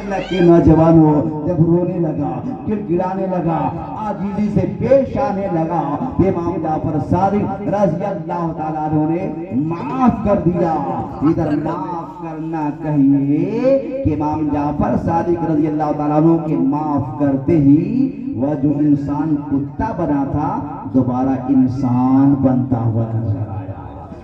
ملت کے نوجوانوں جب رونے لگا، گڑگڑانے لگا، عاجزی سے پیش آنے لگا، امام جعفر صادق رضی اللہ تعالیٰ عنہ نے معاف کر دیا۔ ادھر معاف کرنا کہیے کہ امام جعفر صادق رضی اللہ تعالیٰ عنہ کے معاف کرتے ہی وہ جو انسان کتا بنا تھا دوبارہ انسان بنتا ہوا نظر آیا۔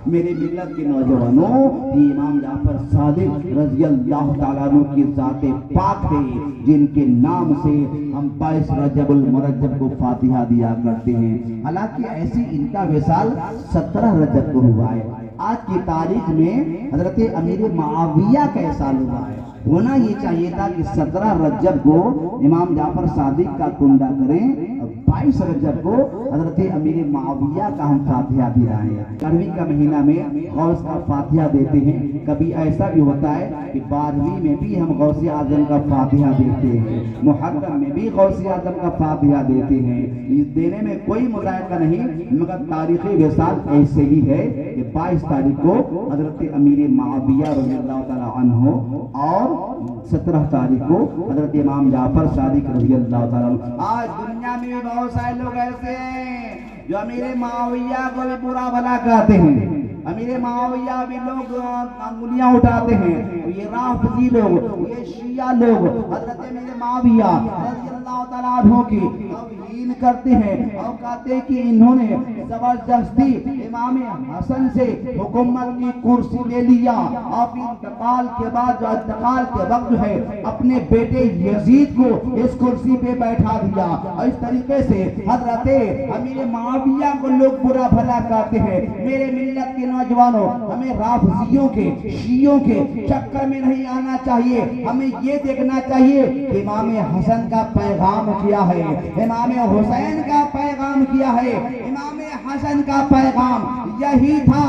میرے ملت کے نوجوانوں، یہ امام جعفر صادق رضی اللہ تعالیٰ عنہ کی ذات پاک ہے جن کے نام سے ہم 22 رجب المرجب کو فاتحہ دیا کرتے ہیں۔ حالانکہ ایسی ان کا وصال 17 رجب کو ہوا ہے۔ آج کی تاریخ میں حضرت امیر معاویہ کا سال ہوا ہے۔ ہونا یہ چاہیے تھا کہ 17 رجب کو امام جعفر صادق کا کنڈا کریں، 22 رجب کو حضرت امیر معاویہ کا ہم فاتحہ دلائیں۔ 12ویں کا مہینہ میں غوث کا فاتحہ دیتے ہیں۔ کبھی ایسا بھی ہوتا ہے کہ 12ویں میں بھی ہم غوث اعظم کا فاتحہ دیتے ہیں، محرم میں بھی غوث اعظم کا فاتحہ دیتے ہیں۔ اس دینے میں کوئی مذائقہ نہیں، مگر تاریخی وصال ایسے ہی ہے کہ 22 تاریخ کو حضرت امیر معاویہ رضی اللہ تعالیٰ عنہ اور 17 تاریخ کو حضرت امام جعفر صادق رضی اللہ تعالیٰ عنہ۔ آج دنیا میں بھی بہت سارے لوگ ایسے ہیں جو امیر معاویہ کو بھی برا بھلا کہتے ہیں، امیر معاویہ بھی لوگ انگلیاں اٹھاتے ہیں۔ یہ رافضی لوگ، یہ شیعہ لوگ حضرت امیر معاویہ رضی اللہ تعالیٰ عنہ کی توہین کرتے ہیں اور کہتے ہیں کہ انہوں نے زبردستی امام حسن سے حکومت کی کرسی لے لیا اور انتقال کے بعد جو انتقال کے وقت جو ہے اپنے بیٹے یزید کو اس کرسی پہ بیٹھا دیا۔ اور اس طریقے سے حضرت امیر معاویہ کو لوگ برا بھلا کہتے ہیں۔ میرے ملت کے نوجوانوں، ہمیں رافضیوں کے، شیعوں کے چکر میں نہیں آنا چاہیے۔ ہمیں یہ دیکھنا چاہیے کہ امام حسن کا پیغام کیا ہے، امام حسین کا پیغام کیا ہے۔ امام حسن کا پیغام یہی تھا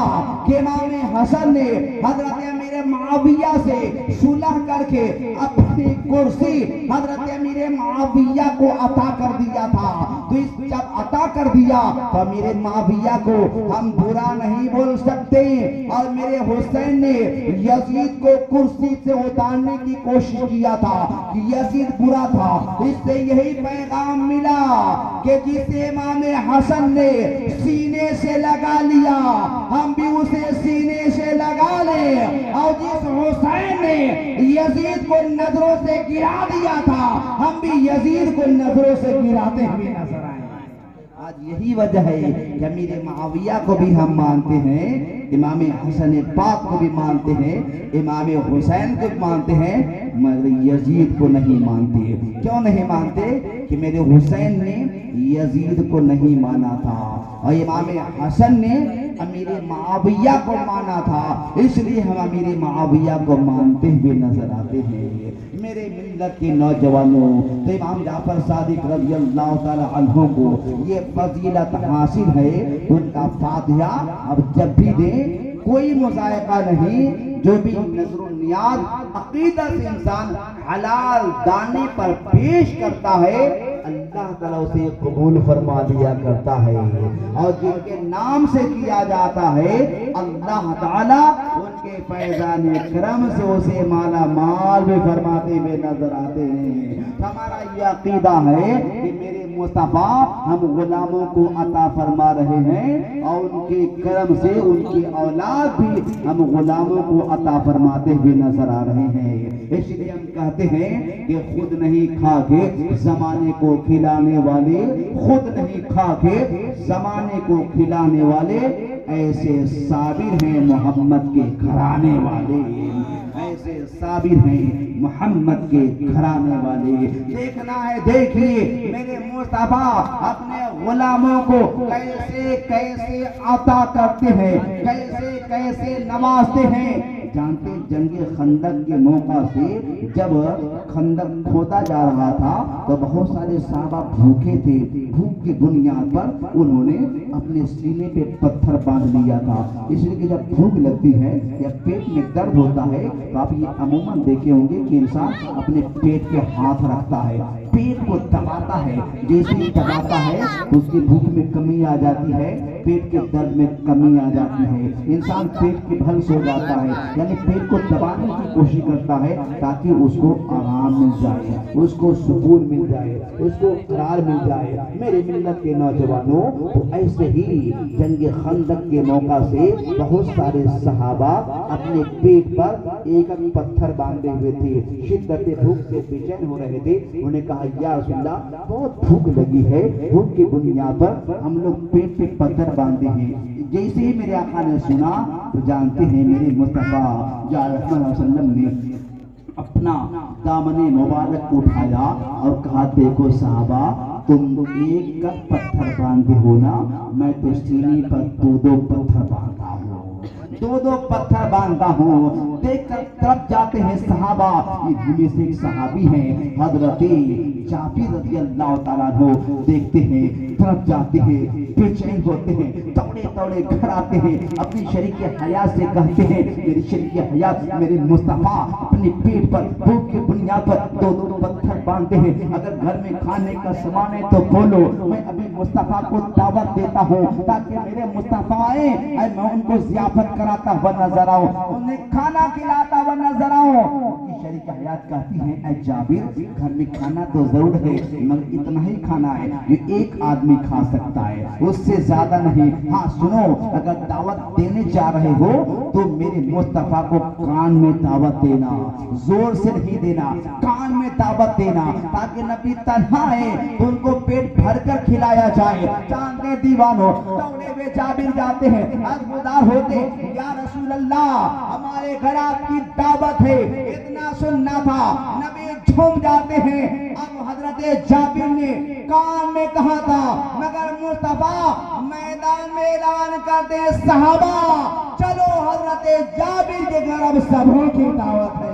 کہ امام حسن نے حضرت امیر معاویہ سے صلح کر کے اپنی کرسی حضرت امیر معاویہ کو عطا کر دیا تھا۔ تو جب عطا کر دیا تو امیر معاویہ کو ہم برا نہیں بول سکتے۔ اور میرے حسین نے یزید کو کرسی سے اتارنے کی کوشش کیا تھا کہ یزید برا تھا۔ اس سے یہی پیغام ملا کہ جسے امام حسن نے سینے سے لگا لیا ہم بھی اسے سینے سے لگا لیں، اور جس حسین نے یزید کو نظروں سے گرا دیا تھا ہم بھی یزید کو نظروں سے گراتے ہوئے نظر آئیں۔ آج یہی وجہ ہے کہ امیر معاویہ کو بھی ہم مانتے ہیں، امام حسن پاک کو بھی مانتے ہیں، امام حسین کو بھی مانتے ہیں، مگر یزید کو نہیں مانتے۔ کیوں نہیں مانتے؟ کہ میرے حسین نے یزید کو نہیں مانا تھا اور امام حسن نے امیر معاویہ کو مانا تھا، اس لیے ہم امیر معاویہ کو مانتے ہوئے نظر آتے ہیں۔ میرے ملت کے نوجوانوں، تو امام جعفر صادق رضی اللہ تعالیٰ عنہ کو یہ فضیلت حاصل ہے، ان کا فاتحہ اب جب بھی دیں کوئی مذائقہ نہیں۔ جو بھی نظر و نیاز عقیدہ سے انسان حلال دانے پر پیش کرتا ہے اللہ تعالیٰ اسے قبول فرما دیا کرتا ہے، اور جن کے نام سے کیا جاتا ہے اللہ تعالیٰ ان کے فیضان کرم سے اسے مالا مال بھی فرماتے ہوئے نظر آتے ہیں۔ ہمارا یہ عقیدہ ہے کہ میرے مصطفیٰ ہم غلاموں کو عطا فرما رہے ہیں اور ان کے کرم سے ان کی اولاد بھی ہم غلاموں کو عطا فرماتے ہوئے نظر آ رہے ہیں۔ اس لیے ہم کہتے ہیں کہ خود نہیں کھا کے زمانے کو کھلانے والے، خود نہیں کھا کے زمانے کو کھلانے والے، ایسے صابر ہیں محمد کے گھرانے والے، ایسے صابر ہیں محمد کے گھرانے والے۔ دیکھنا ہے، دیکھیے میرے مصطفیٰ اپنے غلاموں کو کیسے کیسے عطا کرتے ہیں، کیسے کیسے نوازتے ہیں۔ جانتے جنگ خندق کے موقع سے جب خندق کھودا جا رہا تھا تو بہت سارے صحابہ بھوکے تھے، بھوک کی بنیاد پر انہوں نے اپنے سینے پہ پتھر باندھ لیا تھا، اس لیے کہ جب بھوک لگتی ہے یا پیٹ میں درد ہوتا ہے تو آپ یہ عموماً دیکھے ہوں گے کہ انسان اپنے پیٹ پہ ہاتھ رکھتا ہے، پیٹ پیٹ کو دباتا ہے، جیسے ہی دباتا ہے اس کی بھوک میں کمی آ جاتی ہے، پیٹ کے درد میں کمی آ جاتی ہے، انسان پیٹ کے بھل سو جاتا ہے، یعنی پیٹ کو دبانے کی کوشش کرتا ہے تاکہ اس کو آرام مل جائے، اس کو سکون مل جائے، اس کو قرار مل جائے۔ میرے ملت کے نوجوانوں، تو ایسے ہی جنگ خندق کے موقع سے بہت سارے صحابہ اپنے پیٹ پر ایک پتھر باندھے ہوئے تھے، شدت بھوک سے بے چین ہو رہے تھے۔ انہوں نے کہا یا رسول اللہ بہت بھوک لگی ہے، بھوک کی بنیاد پر ہم لوگ پیٹ پہ پتھر باندھے ہیں۔ جیسے ہی میرے آقا نے سنا تو جانتے ہیں میرے مصطفیٰ یا رسول اللہ صلی اللہ علیہ وسلم نے اپنا دامن مبارک اٹھایا اور کہا دیکھو صحابہ، تم ایک کا پتھر باندھے ہو نا، میں تو سینے پر دو پتھر باندھا ہوں، دو پتھر باندھا ہوں۔ دیکھ کر طرف جاتے ہیں صحابہ، یہ میں سے ایک صحابی ہیں حضرت جابر رضی اللہ تعالیٰ عنہ، دیکھتے ہیں طرف جاتے ہیں، بے چین ہوتے ہیں، دوڑے دوڑے گھر آتے ہیں، اپنی شریک حیات سے کہتے ہیں میری شریک حیات میرے مصطفیٰ اپنے پیٹ پر بھوک کی بنیاد پر دو پتھر باندھتے ہیں، اگر گھر میں کھانے کا سامان ہے تو بولو، میں ابھی مصطفیٰ کو دعوت دیتا ہوں تاکہ میرے مصطفیٰ آئے، میں ان کو ضیافت کراتا ہوا نظر آؤں، انہیں کھانا کھلاتا ہوا نظر آؤں۔ شریک حیات کہتی ہیں اے جابر، گھر میں کھانا تو ضرور ہے مگر اتنا ہی کھانا ہے یہ ایک آدمی کھا سکتا ہے، اس سے زیادہ نہیں۔ ہاں سنو، اگر دعوت دینے جا رہے ہو تو میرے مصطفیٰ کو کان میں دعوت دینا، زور سے نہیں دینا، کان میں دعوت دینا تاکہ نبی تنہا ہے تو ان کو پیٹ بھر کر کھلایا جائے۔ چاندے دیوانوں دوڑے ہوئے جابر جاتے ہیں، عزمدار ہوتے یا رسول اللہ ہمارے گھر آپ کی دعوت ہے، اتنا سننا تھا۔ نبی جھوم جاتے ہیں، اب حضرت جابر نے کان میں کہا تھا مگر مصطفیٰ میدان میں اعلان کر دے صحابہ چلو حضرت جابر کے گھر اب سبھی کی دعوت ہے۔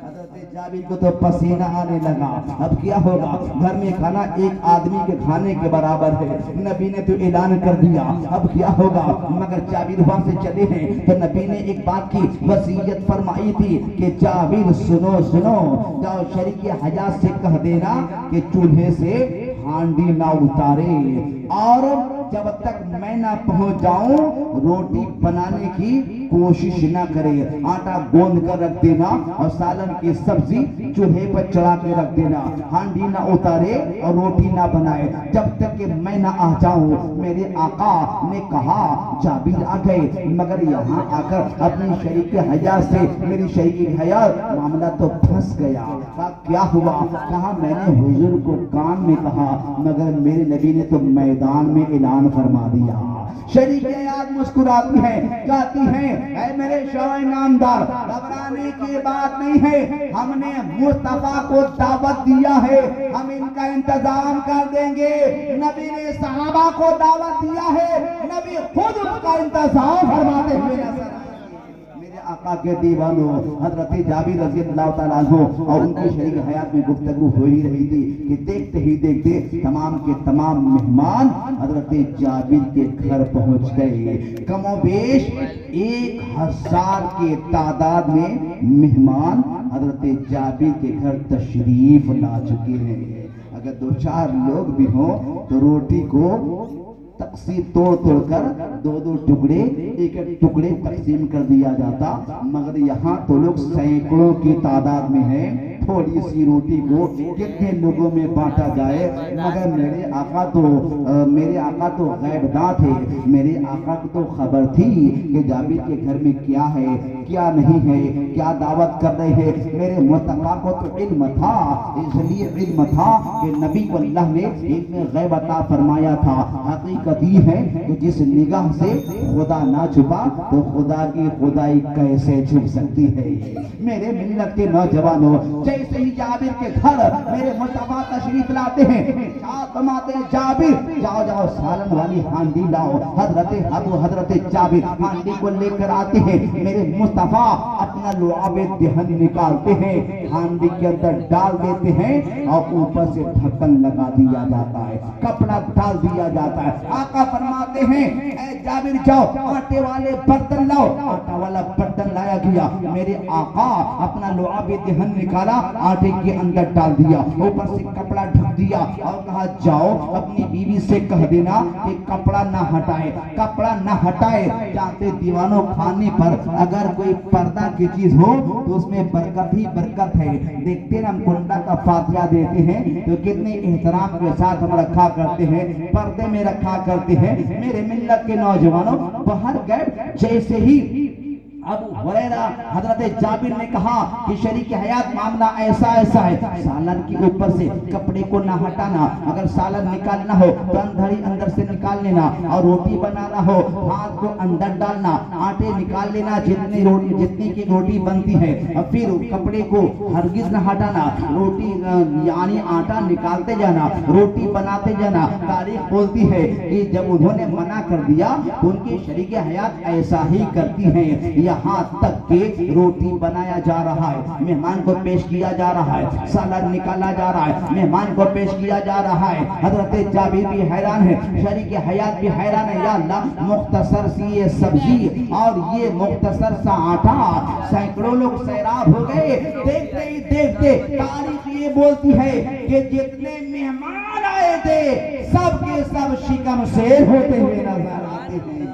حضرت جابر کو تو پسینہ آنے لگا، اب کیا ہوگا، گھر میں کھانا ایک آدمی کے کھانے کے برابر ہے، نبی نے تو اعلان کر دیا، اب کیا ہوگا۔ مگر جابر وہاں سے چلے ہیں تو نبی نے ایک بات کی وصیت فرمائی تھی کہ جابر سنو سنو، جاؤ شریک حیات سے کہہ دینا کہ چولہے سے ہانڈی نہ اتارے، اور جب تک میں نہ پہنچ جاؤں روٹی بنانے کی کوشش نہ کرے، آٹا گوندھ کر رکھ دینا اور سالن کی سبزی چولہے پر چڑھا کے رکھ دینا، ہانڈی نہ اتارے اور روٹی نہ بنائے جب تک کہ میں نہ آ جاؤں۔ میرے آقا نے کہا جابر آ گئے، مگر یہاں آ کر اپنی شریک حیات سے میری شریک حیات معاملہ تو پھنس گیا۔ کیا ہوا؟ کہا میں نے حضور کو کان میں کہا مگر میرے نبی نے تو میدان میں اعلان فرما دیا۔ شریک حیات مسکراتی ہے، کہتی ہیں اے میرے شوہر نامدار، گھبرانے کی بات نہیں ہے، ہم نے مصطفیٰ کو دعوت دیا ہے، ہم ان کا انتظام کر دیں گے۔ نبی نے صحابہ کو دعوت دیا ہے، نبی خود ان کا انتظام فرماتے ہوئے نظر آئے۔ میرے آقا کے دیوانوں، حضرت جابر رضی اللہ تعالیٰ عنہ اور ان کی شریک حیات میں گفتگو ہو ہی رہی تھی کہ دیکھتے ہی دیکھتے تمام کے تمام مہمان حضرت جابر کے گھر پہنچ گئے۔ کم و بیش 1000 کے تعداد میں مہمان حضرت جابر کے گھر تشریف لا چکے ہیں۔ اگر 2-4 لوگ بھی ہوں تو روٹی کو تقسیم توڑ کر 2 ٹکڑے ایک ٹکڑے تقسیم کر دیا جاتا، مگر یہاں تو لوگ سینکڑوں کی تعداد میں ہیں، تھوڑی سی روٹی کو کتنے لوگوں میں بانٹا جائے۔ مگر میرے آقا تو غیب داں تھے، میرے آقا کو تو خبر تھی کہ جابر کے گھر میں کیا ہے کیا نہیں ہے، کیا دعوت کر رہے ہیں۔ میرے مصطفیٰ کو تو علم تھا، اس لیے علم تھا کہ نبی کو اللہ نے علم غیب عطا فرمایا تھا۔ حقیقت یہ ہے کہ جس نگاہ سے خدا نہ چھپا تو خدا کی خدائی کیسے چھپ سکتی ہے۔ میرے ملت کے نوجوانوں، جیسے ہی جابر کے گھر میرے مصطفیٰ تشریف لاتے ہیں، فرماتے ہیں جابر جاؤ جاؤ سالن والی ہانڈی لاؤ۔ حضرت جابر ہانڈی کو لے کر آتے ہیں، میرے مصطفیٰ اپنا لعاب دہن نکالتے ہیں، ہانڈی کے اندر ڈال دیتے ہیں اور اوپر سے ڈھکن لگا دیا جاتا ہے، کپڑا ڈال دیا جاتا ہے۔ آقا فرماتے ہیں اے جابر جاؤ آٹے والے برتن لاؤ. آٹا والا برتن لایا گیا. میرے آقا اپنا لعاب دہن نکالا, آٹے کے اندر ڈال دیا, اوپر سے کپڑا ڈھک دیا اور کہا جاؤ اپنی بیوی سے کہہ دینا کہ کپڑا نہ ہٹائے, کپڑا نہ ہٹائے. جانتے دیوانوں کھانے پر اگر کوئی پردہ کی چیز ہو تو اس میں برکت ہی برکت ہے. دیکھتے نا ہم کنڈا کا فاتحہ دیتے ہیں تو کتنے احترام کے ساتھ ہم رکھا کرتے ہیں, پردے میں رکھا کرتے ہیں. میرے ملت کے نوجوانوں باہر گئے, جیسے ہی ابو ہریرہ حضرت جابر نے کہا کہ شریک حیات معاملہ ایسا ایسا ہے, سالن کے اوپر سے کپڑے کو نہ ہٹانا, اگر سالن نکالنا ہو تو اندر سے نکال لینا, اور روٹی بنانا ہو ہاتھ کو اندر ڈالنا, آٹے نکال لینا جتنی کی روٹی بنتی ہے, اور پھر کپڑے کو ہرگز نہ ہٹانا, روٹی یعنی آٹا نکالتے جانا, روٹی بناتے جانا. تاریخ بولتی ہے کہ جب انہوں نے منع کر دیا تو ان کی شریک حیات ایسا ہی کرتی ہیں. یہاں تک کہ روٹی بنایا جا رہا ہے, مہمان کو پیش کیا جا رہا ہے, سالن نکالا جا رہا ہے, مہمان کو پیش کیا جا رہا ہے. حضرت جابر بھی حیران ہے, شریک حیات بھی حیران ہے, یا اللہ مختصر سی یہ سبزی اور یہ مختصر سا آٹا, سینکڑوں لوگ سیراب ہو گئے. دیکھتے ہی دیکھتے تاریخ یہ بولتی ہے کہ جتنے مہمان آئے تھے سب کے سب شکم سیر ہوتے ہوئے نظر آتے ہیں.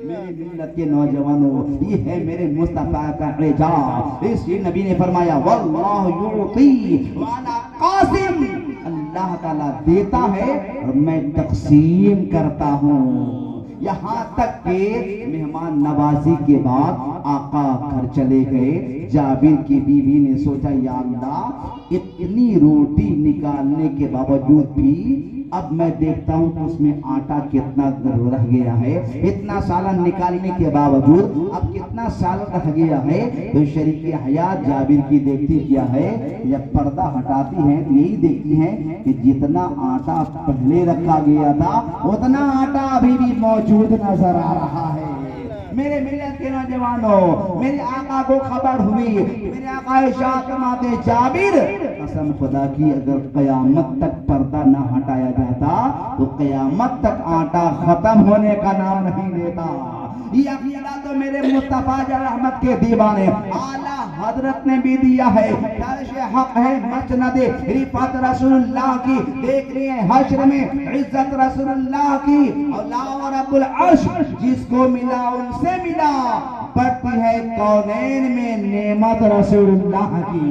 میری ملت کے نوجوانوں, یہ ہے میرے مصطفیٰ کا اعجاز. اس لیے نبی نے فرمایا واللہ یعطی وانا قاسم, اللہ تعالیٰ دیتا ہے اور میں تقسیم کرتا ہوں. یہاں تک کہ مہمان نوازی کے بعد آقا گھر چلے گئے. جابر کی بیوی نے سوچا یا اللہ اتنی روٹی نکالنے کے باوجود بھی اب میں دیکھتا ہوں کہ اس میں آٹا کتنا رہ گیا ہے, اتنا سالن نکالنے کے باوجود اب کتنا سالن رہ گیا ہے. تو شریک حیات جابر کی دیکھتی کیا ہے, جب پردہ ہٹاتی ہیں تو یہی دیکھتی ہیں کہ جتنا آٹا پہلے رکھا گیا تھا اتنا آٹا ابھی بھی موجود نظر آ رہا ہے. میرے ملت کے نوجوانوں, میرے آقا کو خبر ہوئی, میرے آقا ارشاد فرماتے جابر قسم خدا کی اگر قیامت تک پردہ نہ ہٹایا جاتا تو قیامت تک آٹا ختم ہونے کا نام نہیں لیتا. یہ عقیدہ تو میرے مصطفیٰ رحمت کے دیوانے اعلیٰ حضرت نے بھی دیا ہے. درش حق ہے مسند رفعت رسول اللہ کی, دیکھ رہے ہیں حشر میں عزت رسول اللہ کی, اور رب العرش جس کو ملا ان سے ملا, بڑھتی ہے کونین میں نعمت رسول اللہ کی.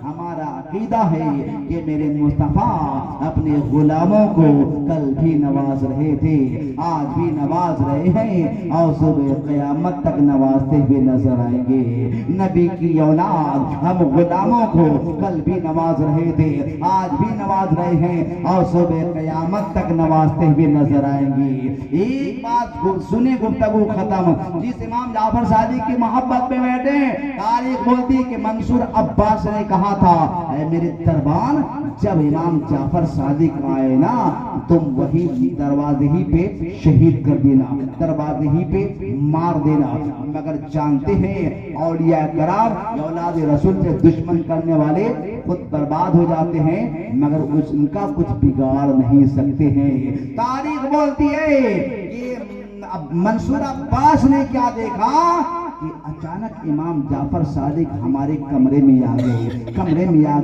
ہمارا عقیدہ ہے کہ میرے مصطفیٰ اپنے غلاموں کو کل بھی نواز رہے تھے, آج بھی نواز رہے ہیں, اور صبح قیامت تک نوازتے ہوئے نظر آئیں گے. نبی کی اولاد ہم غلاموں کو کل بھی نواز رہے تھے, آج بھی نواز رہے ہیں, اور صبح قیامت تک نوازتے ہوئے نظر آئیں گے. ایک بات سنے گفتگو ختم. جس امام جعفر صادق کی محبت میں بیٹھے, تاریخ بولتی کہ منصور عباس نے کہا تھا اے میرے دربان جب امام جعفر صادق آئے نا تم وہی دروازے ہی پہ شہید کر دینا, دروازے ہی پہ مار دینا. مگر جانتے ہیں اولیاء کرام اولاد رسول سے دشمن کرنے والے خود برباد ہو جاتے ہیں مگر ان کا کچھ بگاڑ نہیں سکتے ہیں. تاریخ بولتی ہے کہ منصور عباس نے کیا دیکھا کہ اچانک امام جعفر صادق ہمارے کمرے میں آ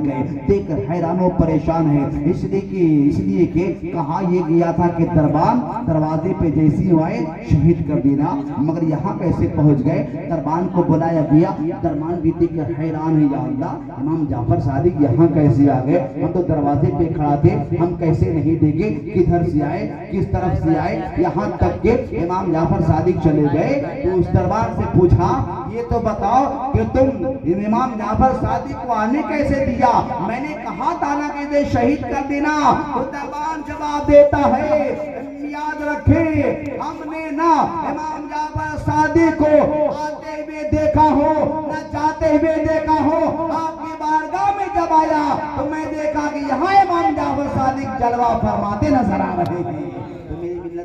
گئے, دیکھ کر حیران و پریشان ہے. اس لیے کہ کہا یہ گیا تھا کہ دربان دروازے پہ جیسی آئے شہید کر دینا, مگر یہاں کیسے پہنچ گئے؟ دربان کو بلایا گیا, دربان بھی دیکھ کر حیران ہے یا اللہ امام جعفر صادق یہاں کیسے آ گئے, ہم تو دروازے پہ کھڑا تھے, ہم کیسے نہیں دیکھے کدھر سے آئے کس طرف سے آئے. یہاں تک کہ امام جعفر صادق چلے گئے تو اس دربار سے پوچھا یہ تو بتاؤ کہ تم امام جعفر صادق کو آنے کیسے دیا؟ میں نے کہا تھا نا کہ اسے شہید کر دینا. تو دربان جواب دیتا ہے یاد رکھیں ہم نے نہ امام جعفر صادق کو آتے ہوئے دیکھا ہو نہ جاتے ہوئے دیکھا ہو. آپ کی بارگاہ میں جب آیا تو میں دیکھا کہ یہاں امام جعفر صادق جلوہ فرماتے نظر آ رہے ہیں.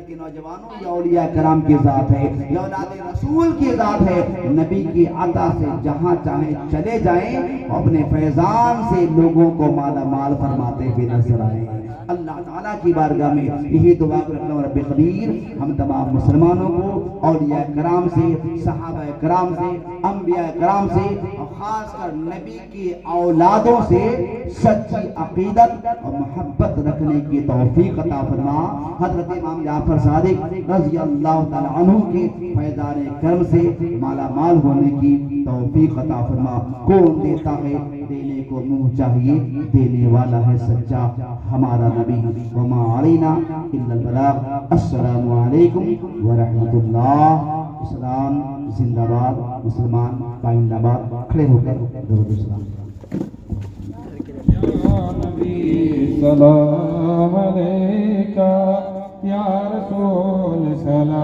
کے نوجوانوں یہ اولیاء کرام کی ذات ہے, یہ اولاد رسول کی ذات ہے. نبی کی عطا سے جہاں چاہیں چلے جائیں, اپنے فیضان سے لوگوں کو مالا مال فرماتے ہوئے نظر آئیں. اللہ تعالیٰ تعالیٰ کی بارگاہ میں یہی دعا کرتا ہوں رب قدیر ہم تمام مسلمانوں کو اولیاء کرام سے، صحابہ کرام سے، انبیاء کرام سے اور خاص کر نبی کی اولادوں سے سچی عقیدت اور محبت رکھنے کی توفیق عطا فرما۔ حضرت امام جعفر صادق رضی اللہ تعالی عنہ کے فیضان کرم سے مالا مال ہونے کی توفیق عطا فرما۔ کون دیتا ہے؟ دینے کو منہ چاہیے، دینے والا ہے سچا ہمارا نبی۔ وما علینا الا البلاغ۔ السلام علیکم ورحمۃ اللہ۔ اسلام زندہ باد، مسلمان پائندہ باد۔ کھڑے ہو کر درود السلام۔ یا نبی سلام علیکہ، یا رسول سلام